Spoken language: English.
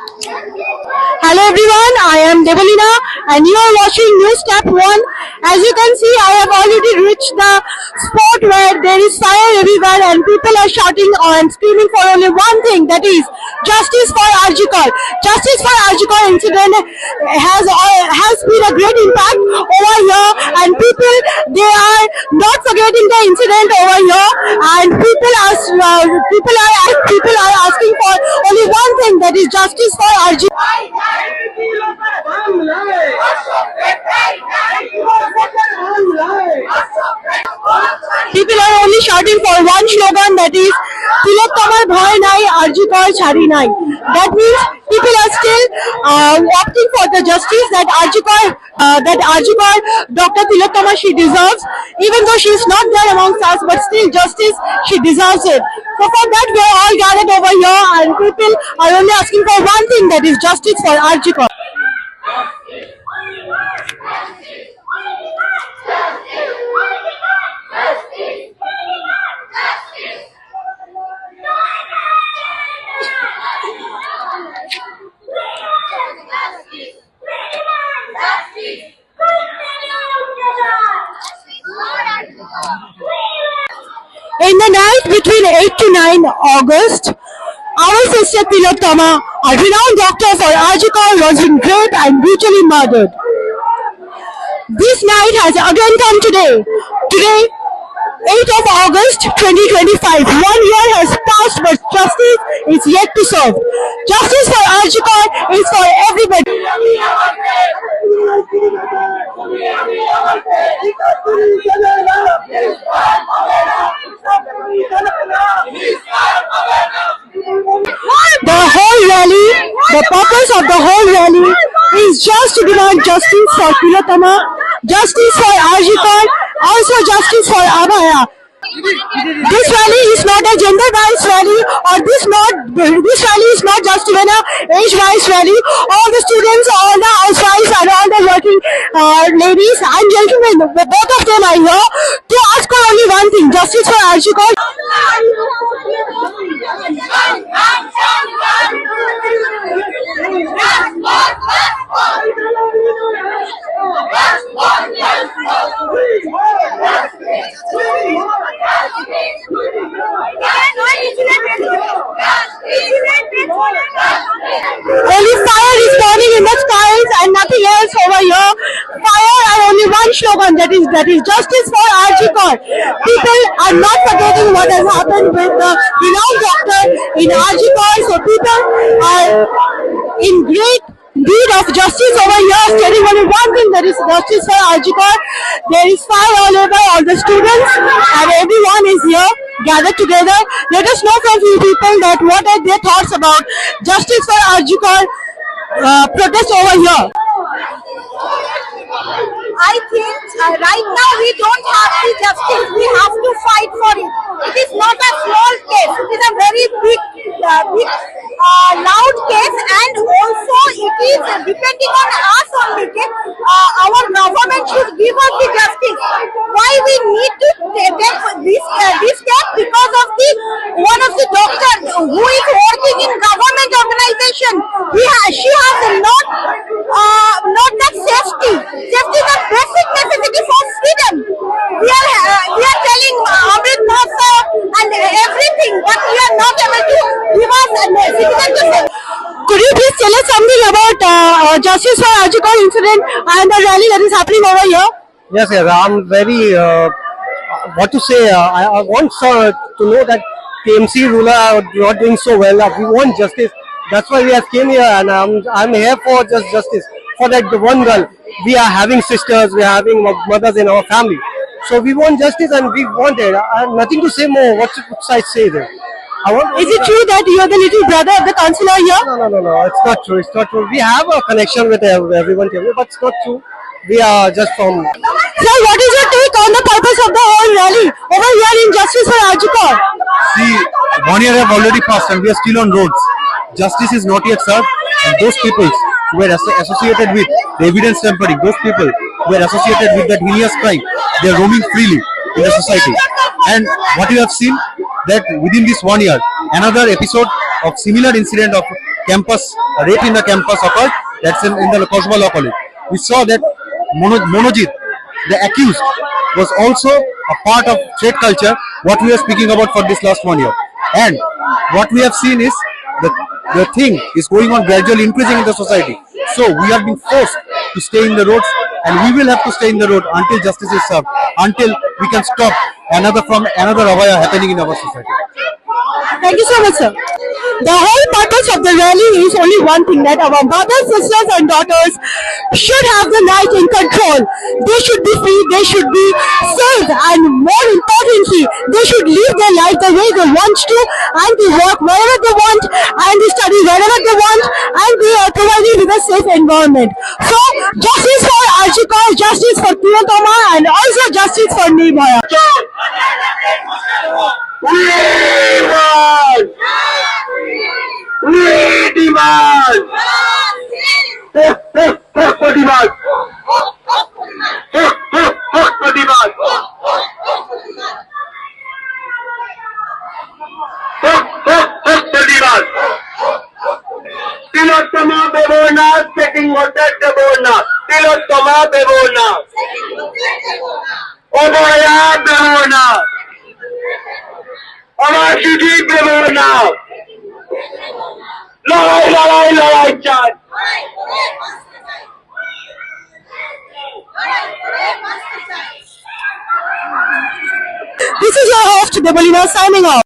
Hello everyone, I am Devalina and you are watching News Step 1. As you can see, I have already reached the spot where there is fire everywhere and people are shouting and screaming for only one thing, that is justice for RG Kar. Justice for RG Kar incident has been a great impact over here and they are not forgetting the incident over here and people are asking for only one thing, that is justice for RG. People are only shouting for one slogan, that is Tilottama bhoy nai, RG Kar chhadi nai. That means people are still opting for the justice that RG Kar Dr. Tilottama she deserves, even though she is not there amongst us, but still justice she deserves it. So for that we are all gathered over here and people are only asking for one thing, that is justice for RG Kar. In the night between 8 to 9 August, our sister Tilottama, a renowned doctor for RG Kar, was raped and brutally murdered. This night has again come today. Today, 8th of August 2025. 1 year has passed, but justice is yet to serve. Justice for RG Kar is for everybody. The purpose of the whole rally is just to demand justice for Tilottama, justice for RG Kar, also justice for Abhaya. This rally is not a gender-biased rally, or this rally is not just even a age-biased rally. All the students, all the housewives, and all the working ladies and gentlemen, both of them are here to ask for only one thing: justice for RG Kar. Only fire is burning in the skies and nothing else over here. Fire and only one slogan, that is justice for RG Kar. People are not forgetting what has happened with the renowned doctor in RG Kar, so people are in great need of justice over here, stating only one thing, that is justice for RG Kar. There is fire all over, all the students and everyone is here gathered together. Let us know from few people that what are their thoughts about justice for RG Kar protest over here. I think right now we don't have the justice. We have to fight for it. It is not a small case. It is a very big, loud case, and also it is depending on us only. Our government should give us the justice. Why we need to take this step? Because of one of the doctors who is working in government organization. She has not that safety. Safety is a basic necessity for freedom. We are telling Amrit Mahotsav and everything, but we are not able to give us citizenship. Could you please tell us something about justice for RG Kar incident and the rally that is happening over here? Yes, I'm very, what to say, I want to know that TMC ruler are not doing so well. We want justice. That's why we have came here, and I'm here for just justice. For that one girl, we are having sisters, we are having mothers in our family. So we want justice and we want it. I have nothing to say more. What should I say there? Is it true that you are the little brother of the councillor here? No. It's not true. It's not true. We have a connection with everyone here, but it's not true. We are just from. Sir, what is your take on the purpose of the whole rally over here in justice for RG Kar? See, 1 year have already passed and we are still on roads. Justice is not yet served, and those people who were associated with the evidence tampering, those people who were associated with that heinous crime, they are roaming freely in the society. And what you have seen, that within this 1 year, another episode of similar incident of campus rape in the campus occurred. That's in the Kosma Law College. We saw that Monojit, the accused, was also a part of threat culture. What we are speaking about for this last 1 year, and what we have seen is the thing is going on gradually increasing in the society. So we are being forced to stay in the roads, and we will have to stay in the road until justice is served, until we can stop another Avaya happening in our society. Thank you so much, sir. The whole purpose of the rally is only one thing, that our mothers, sisters and daughters should have the right in control. They should be free, they should be safe, and more importantly, they should live their life the way they want to, and they work wherever they want, and they study wherever they want, and they are provided with a safe environment. So, justice for Archikar, justice for Tiyatoma, and also justice for Nirbhaya. We demand. Tilottama Bebona, second water Debona. Tilottama Bebona. Avaya Bebona. Amashiji Bebona. লড়াই চাই। This is your host, Debolina, signing off.